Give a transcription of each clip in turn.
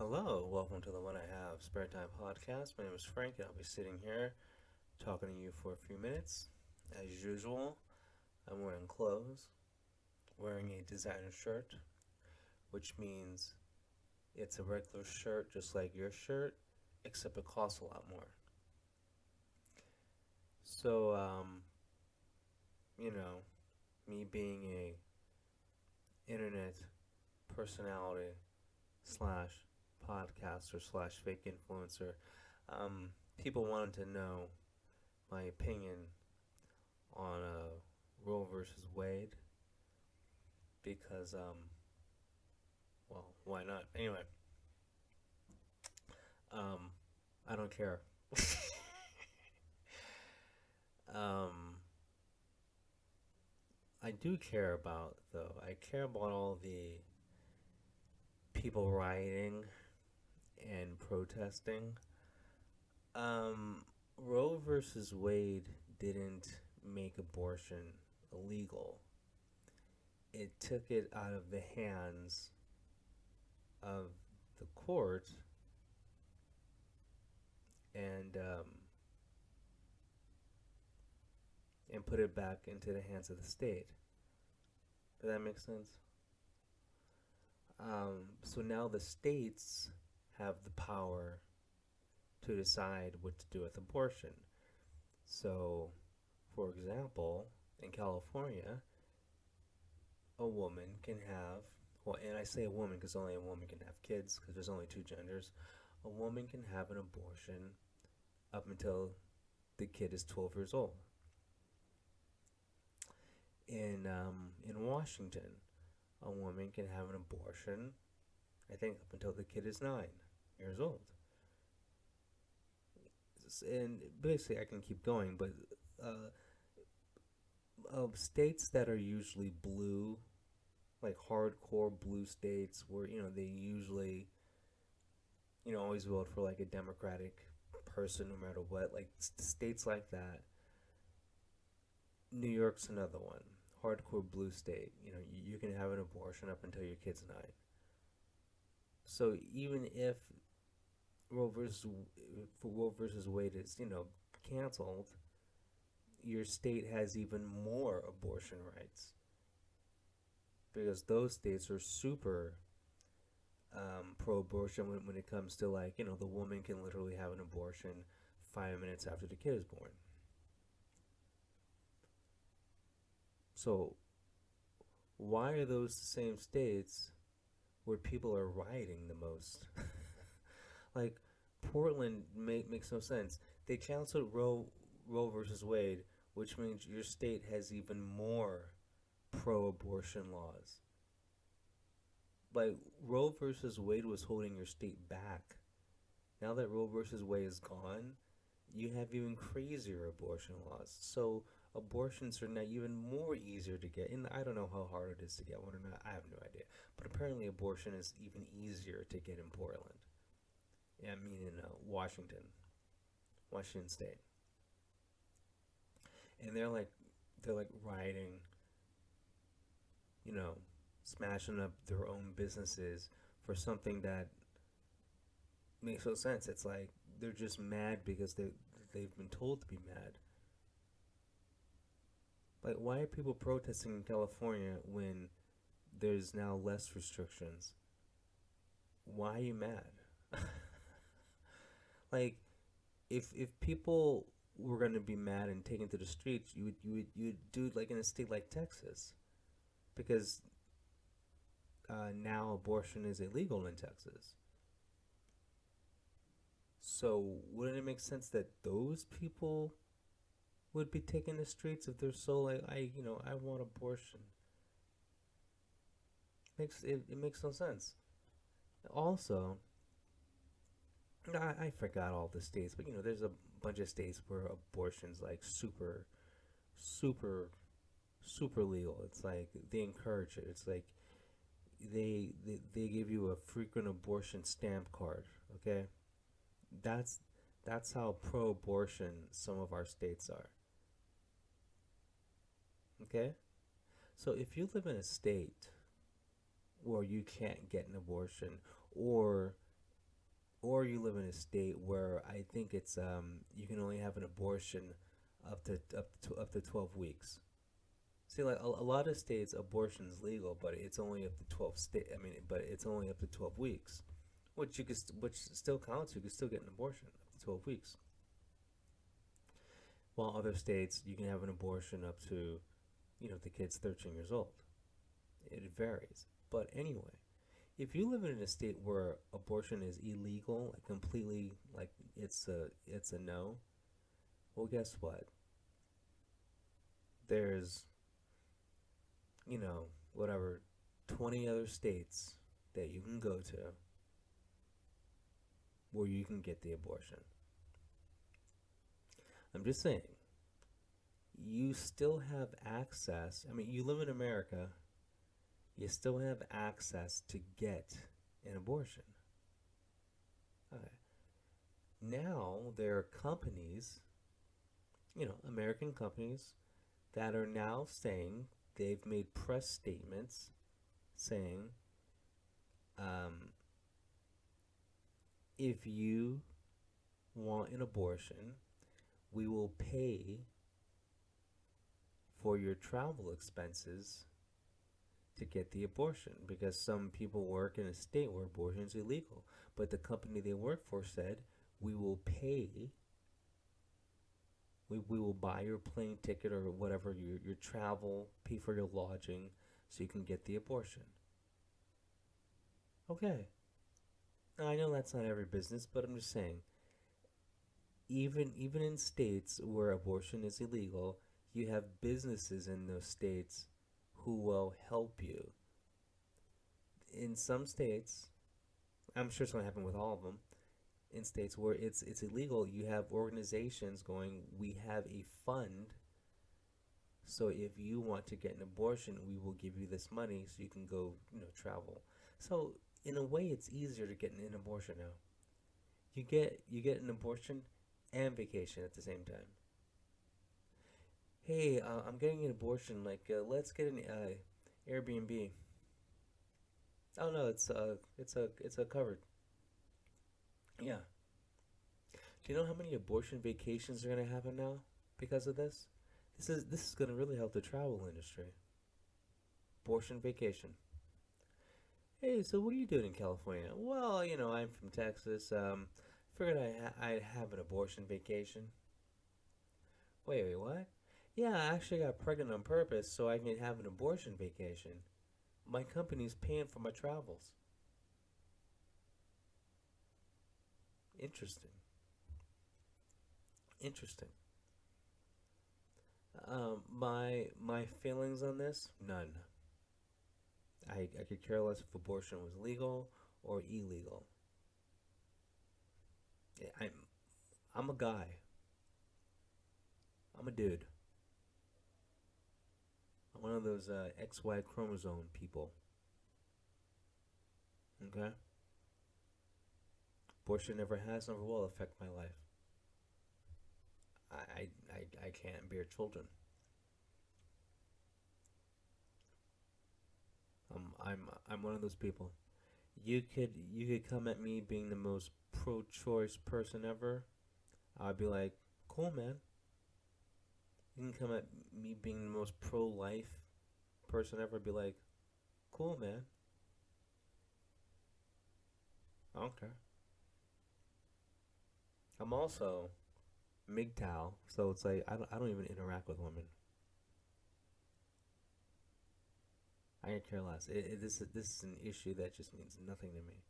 Hello, welcome to the One I Have Spare Time podcast. My name is Frank, and I'll be sitting here talking to you for a few minutes. As usual, I'm wearing clothes, wearing a designer shirt, which means it's a regular shirt just like your shirt, except it costs a lot more. So, you know, me being a internet personality slash podcaster slash fake influencer, people wanted to know my opinion on Roe versus Wade because well, why not? Anyway, um, I don't care. um, I do care about though. I care about all the people rioting and protesting. Um, Roe versus Wade didn't make abortion illegal. It took it out of the hands of the court and and put it back into the hands of the state. Does that make sense? So now the states have the power to decide what to do with abortion. So, for example, in California, a woman can have, well, and I say a woman because only a woman can have kids because there's only two genders. A woman can have an abortion up until the kid is 12 years old. In Washington, a woman can have an abortion, I think, up until the kid is 9 years old. And basically, I can keep going, but uh, of states that are usually blue, like hardcore blue states, where they usually always vote for like a Democratic person no matter what, like states like that. New York's another one, hardcore blue state. You can have an abortion up until your kid's 9. So even if Roe versus Roe versus Wade is canceled, your state has even more abortion rights because those states are super pro-abortion when it comes to, like, the woman can literally have an abortion 5 minutes after the kid is born. So why are those the same states where people are rioting the most? Like, Portland makes no sense. They canceled Roe versus Wade, which means your state has even more pro-abortion laws. Like, Roe versus Wade was holding your state back. Now that Roe versus Wade is gone, you have even crazier abortion laws. So abortions are now even more easier to get. And I don't know how hard it is to get one or not. I have no idea. But apparently abortion is even easier to get in Portland. Yeah, I mean in Washington State. And they're like rioting, you know, smashing up their own businesses for something that makes no sense. It's like they're just mad because they've been told to be mad. Like, why are people protesting in California when there's now less restrictions? Why are you mad? Like, if people were gonna be mad and taken to the streets, you would do it like in a state like Texas, because now abortion is illegal in Texas. So wouldn't it make sense that those people would be taking the streets if they're so like, I want abortion? It makes no sense. Also, I forgot all the states, but there's a bunch of states where abortion's like super, super, super legal. It's like they encourage it. It's like they give you a frequent abortion stamp card. Okay, that's that's how pro-abortion some of our states are. Okay, so if you live in a state where you can't get an abortion, or or you live in a state where I think it's you can only have an abortion up to 12 weeks. See, like a lot of states, abortion is legal, but it's only up to 12 state. I mean, but it's only up to 12 weeks, which still counts. You can still get an abortion up to 12 weeks. While other states, you can have an abortion up to, the kid's 13 years old. It varies. But anyway, if you live in a state where abortion is illegal, like completely, like it's a no, well, guess what? There's, whatever, 20 other states that you can go to where you can get the abortion. I'm just saying, you still have access. I mean, you live in America, you still have access to get an abortion. Okay. Now there are companies, American companies, that are now saying they've made press statements saying, um, if you want an abortion, we will pay for your travel expenses to get the abortion, because some people work in a state where abortion is illegal. But the company they work for said, we will pay, we will buy your plane ticket or whatever, your travel, pay for your lodging so you can get the abortion. Okay. Now, I know that's not every business, but I'm just saying, even in states where abortion is illegal, you have businesses in those states who will help you. In some states, I'm sure it's going to happen with all of them. In states where it's illegal, you have organizations going, we have a fund, so if you want to get an abortion, we will give you this money so you can go, travel. So in a way, it's easier to get an abortion now. You get an abortion and vacation at the same time. Hey, I'm getting an abortion. Like, let's get an Airbnb. Oh no, it's a covered. Yeah. Do you know how many abortion vacations are gonna happen now because of this? This is gonna really help the travel industry. Abortion vacation. Hey, so what are you doing in California? Well, I'm from Texas. Figured I'd have an abortion vacation. Wait, what? Yeah, I actually got pregnant on purpose so I can have an abortion vacation. My company's paying for my travels. Interesting. Interesting. My feelings on this? None. I could care less if abortion was legal or illegal. Yeah, I'm a guy. I'm a dude. I'm one of those XY chromosome people. Okay? Abortion never has, never will affect my life. I can't bear children. I'm one of those people. You could come at me being the most pro-choice person ever. I'd be like, cool, man. You can come at me being the most pro-life person ever. Be like, cool, man. I don't care. I'm also MGTOW, so it's like I don't even interact with women. I could care less. This is an issue that just means nothing to me.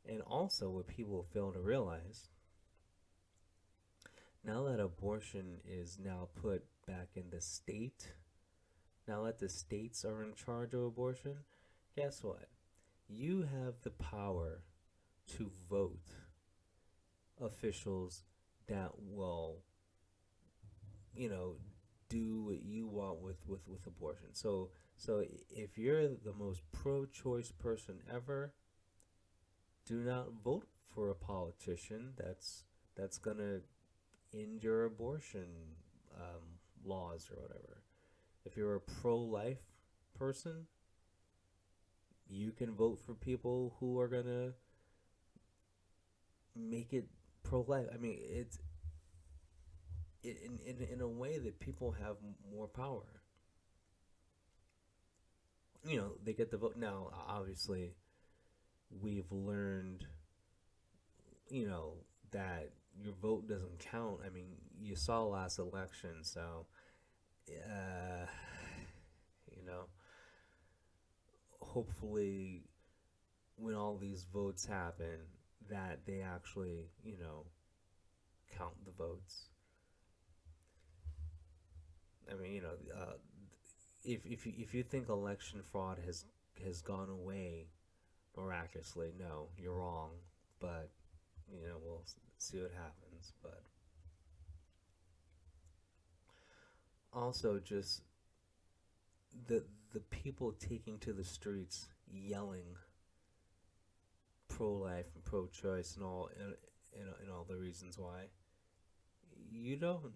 And also, what people fail to realize, now that abortion is now put back in the state, now that the states are in charge of abortion, guess what? You have the power to vote officials that will, you know, do what you want with abortion. So if you're the most pro-choice person ever, do not vote for a politician that's gonna end your abortion laws or whatever. If you're a pro-life person, you can vote for people who are gonna make it pro life. I mean, it's in a way that people have more power. You know, they get the vote now. Obviously, we've learned, you know, that your vote doesn't count. I mean, you saw last election, so uh, you know, hopefully, when all these votes happen, that they actually, you know, count the votes. I mean, you know, if you think election fraud has gone away miraculously, no, you're wrong. But you know, we'll see what happens. But also, just the the people taking to the streets yelling pro-life and pro-choice and and all the reasons why, you don't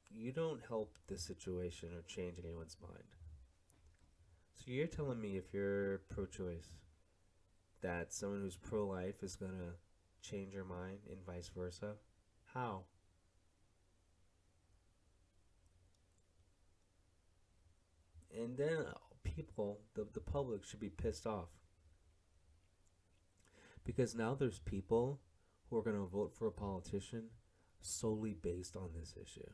you don't help the situation or change anyone's mind. So you're telling me if you're pro-choice that someone who's pro-life is gonna change your mind and vice versa? How? And then people, the public should be pissed off because now there's people who are gonna vote for a politician solely based on this issue.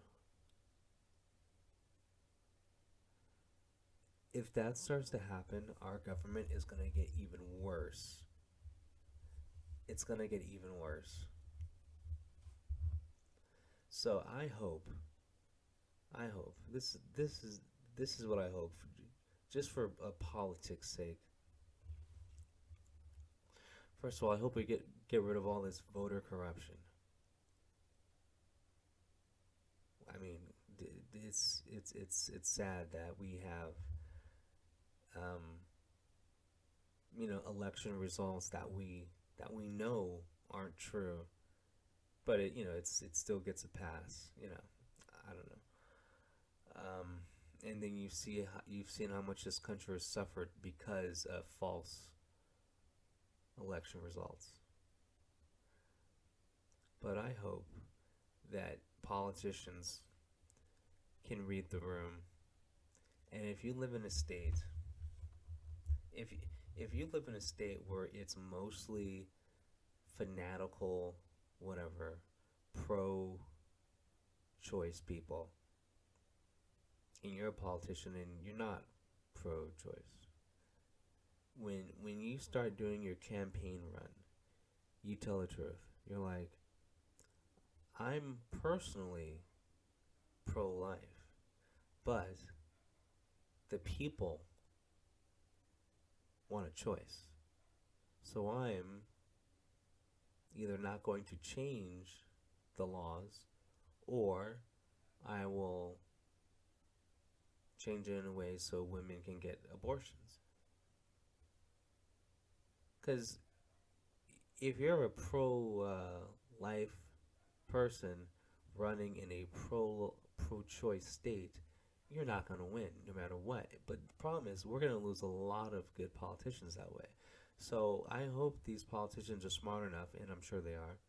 If that starts to happen, our government is gonna get even worse. It's gonna get even worse. So I hope this is what I hope, just for politics' sake. First of all, I hope we get rid of all this voter corruption. I mean, it's sad that we have um, you know, election results that we know aren't true, but it, you know, it still gets a pass. You know, I don't know. And then you've seen how much this country has suffered because of false election results. But I hope that politicians can read the room. And if you live in a state, if if you live in a state where it's mostly fanatical, whatever, pro-choice people, and you're a politician and you're not pro-choice, when you start doing your campaign run, you tell the truth. You're like, I'm personally pro-life, but the people want a choice. So I'm either not going to change the laws or I will change it in a way so women can get abortions. Because if you're a pro life person running in a pro choice state, you're not going to win no matter what. But the problem is, we're going to lose a lot of good politicians that way. So I hope these politicians are smart enough, and I'm sure they are,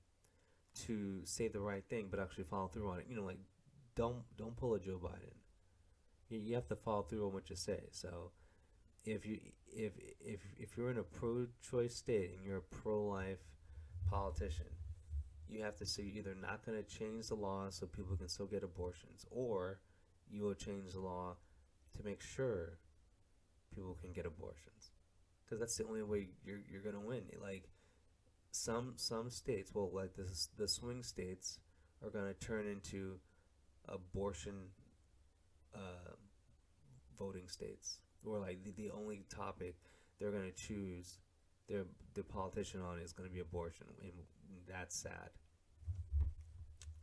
to say the right thing, but actually follow through on it. You know, like don't pull a Joe Biden. You have to follow through on what you say. So if you if you're in a pro-choice state and you're a pro-life politician, you have to say you're either not going to change the law so people can still get abortions, or you will change the law to make sure people can get abortions. Because that's the only way you're going to win. Like some states, well, like the swing states, are going to turn into abortion uh, voting states, or like the only topic they're going to choose their politician on is going to be abortion, and that's sad.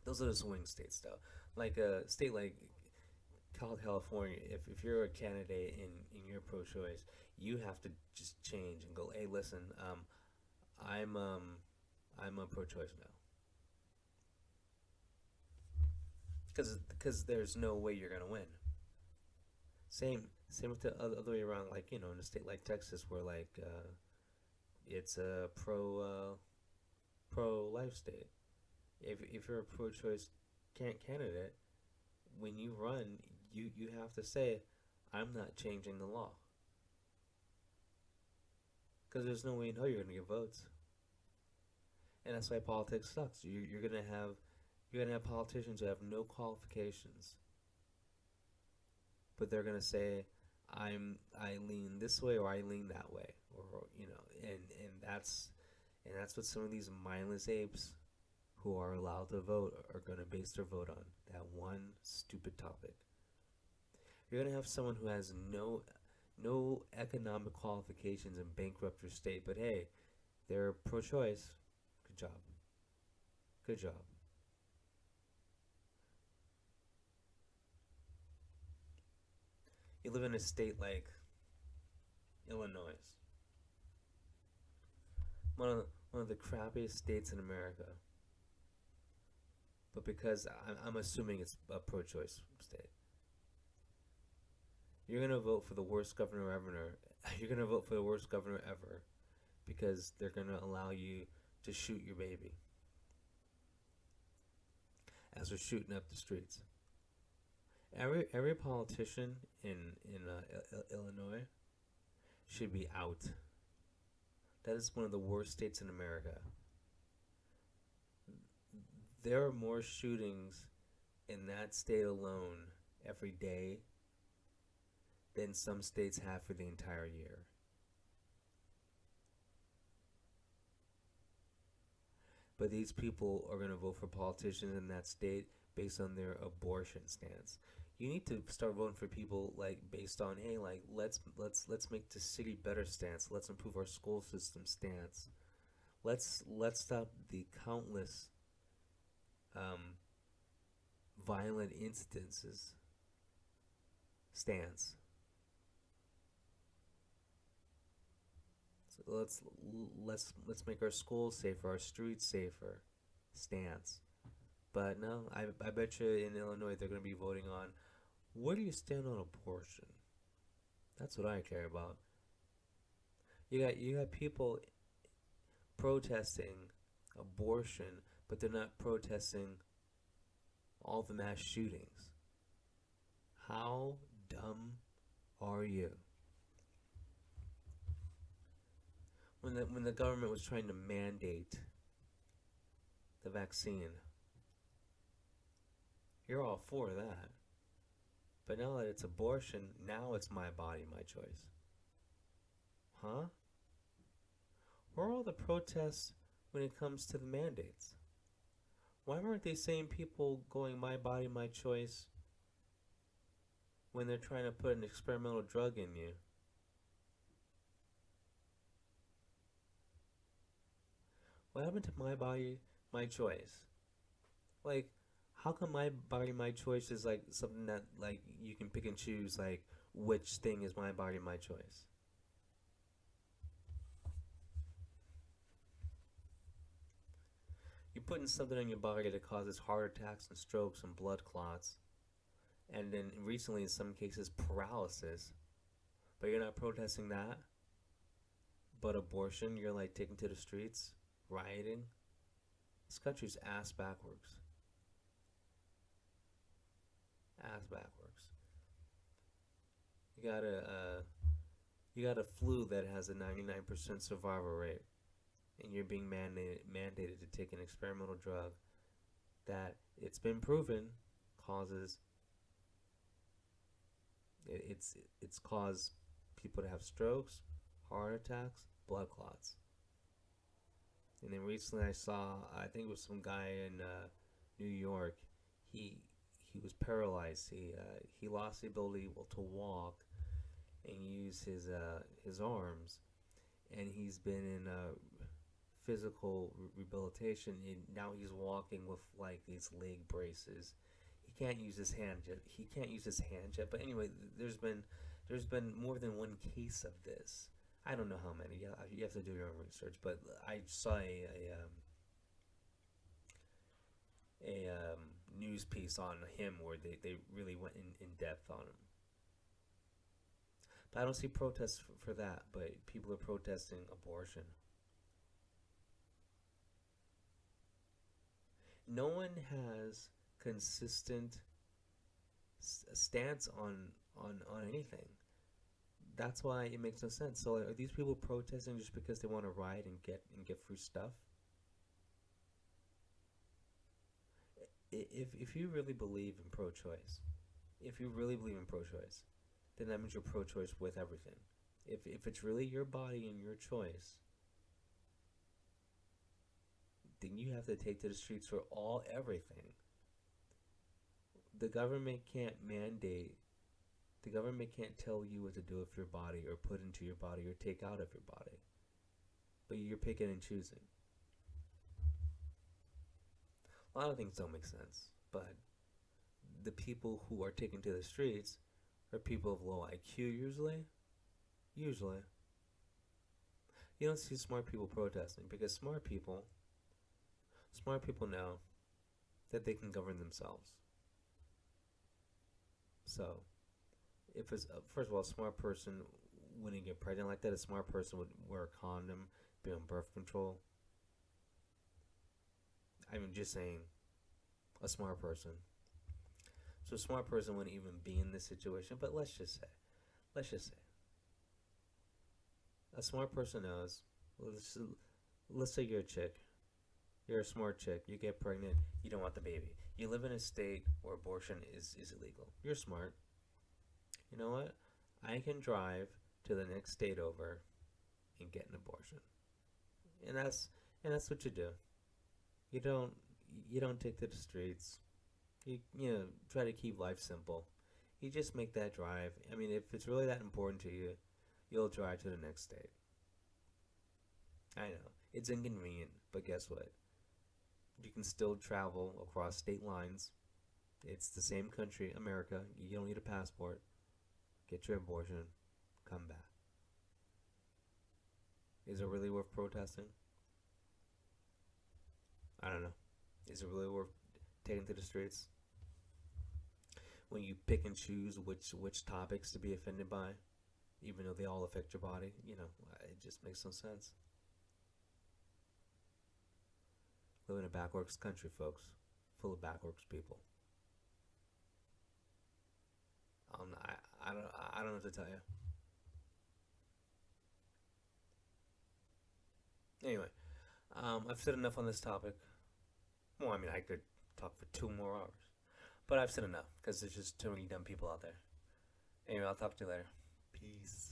Those are the swing states, though. Like a state like California, if you're a candidate and you're pro-choice, you have to just change and go, hey, listen, I'm um, I'm a pro-choice now, because there's no way you're gonna win. Same with the other way around. Like, you know, in a state like Texas, where like it's a pro-life state. If you're a pro-choice candidate, when you run, you have to say, I'm not changing the law, because there's no way in hell you're gonna get votes, and that's why politics sucks. You're gonna have politicians who have no qualifications, but they're gonna say, I lean this way or I lean that way, or and that's what some of these mindless apes who are allowed to vote are going to base their vote on, that one stupid topic. You're going to have someone who has no economic qualifications and bankrupt your state, but hey, they're pro-choice. Good job. Good job. You live in a state like Illinois, one of the crappiest states in America. But because I'm assuming it's a pro-choice state, you're gonna vote for the worst governor ever. You're gonna vote for the worst governor ever because they're gonna allow you to shoot your baby as they're shooting up the streets. Every politician in Illinois should be out. That is one of the worst states in America. There are more shootings in that state alone every day than some states have for the entire year. But these people are going to vote for politicians in that state based on their abortion stance. You need to start voting for people like based on, hey, like let's make the city better stance. Let's improve our school system stance. Let's stop the countless um, violent incidences stance. So let's make our schools safer, our streets safer stance. But no, I bet you in Illinois they're going to be voting on, where do you stand on abortion? That's what I care about. You got people protesting abortion, but they're not protesting all the mass shootings. How dumb are you? When the government was trying to mandate the vaccine, you're all for that. But now that it's abortion, now it's my body, my choice. Huh? Where are all the protests when it comes to the mandates? Why weren't they same people going my body, my choice when they're trying to put an experimental drug in you? What happened to my body, my choice? Like, how come my body, my choice is like something that like you can pick and choose like which thing is my body, my choice? You're putting something in your body that causes heart attacks and strokes and blood clots, and then recently in some cases paralysis. But you're not protesting that. But abortion, you're like taking to the streets, rioting. This country's ass backwards. Ass backwards. You got a flu that has a 99% survival rate, and you're being mandated to take an experimental drug that it's been proven causes it's caused people to have strokes, heart attacks, blood clots. And then recently I saw, I think it was some guy in New York. He was paralyzed. He lost the ability to walk and use his arms, and he's been in physical rehabilitation. And now he's walking with like these leg braces. He can't use his hand yet. He can't use his hand yet. But anyway, there's been more than one case of this. I don't know how many. You have to do your own research. But I saw a news piece on him where they really went in depth on him. But I don't see protests for that. But people are protesting abortion. No one has consistent stance on anything. That's why it makes no sense. So are these people protesting just because they want to riot and get free stuff? If you really believe in pro-choice, if you really believe in pro-choice, then that means you're pro-choice with everything. If it's really your body and your choice, then you have to take to the streets for all everything. The government can't mandate. The government can't tell you what to do with your body or put into your body or take out of your body. But you're picking and choosing. A lot of things don't make sense, but the people who are taken to the streets are people of low IQ usually. Usually. You don't see smart people protesting because smart people know that they can govern themselves. So, if it's first of all, a smart person wouldn't get pregnant like that. A smart person would wear a condom, be on birth control. I'm just saying, a smart person. So a smart person wouldn't even be in this situation. But let's just say, a smart person knows. Let's say you're a chick. You're a smart chick. You get pregnant. You don't want the baby. You live in a state where abortion is illegal. You're smart. You know what? I can drive to the next state over and get an abortion. And that's what you do. You don't you don't take to the streets. You try to keep life simple. You just make that drive. I mean, if it's really that important to you, you'll drive to the next state. I know it's inconvenient, but guess what? You can still travel across state lines. It's the same country, America. You don't need a passport. Get your abortion. Come back. Is it really worth protesting? I don't know. Is it really worth taking to the streets when you pick and choose which topics to be offended by, even though they all affect your body? It just makes no sense. Live in a backwards country, folks, full of backwards people. I don't know what to tell you. Anyway, I've said enough on this topic. Well, I mean, I could talk for 2 more hours, but I've said enough because there's just too many dumb people out there. Anyway, I'll talk to you later. Peace.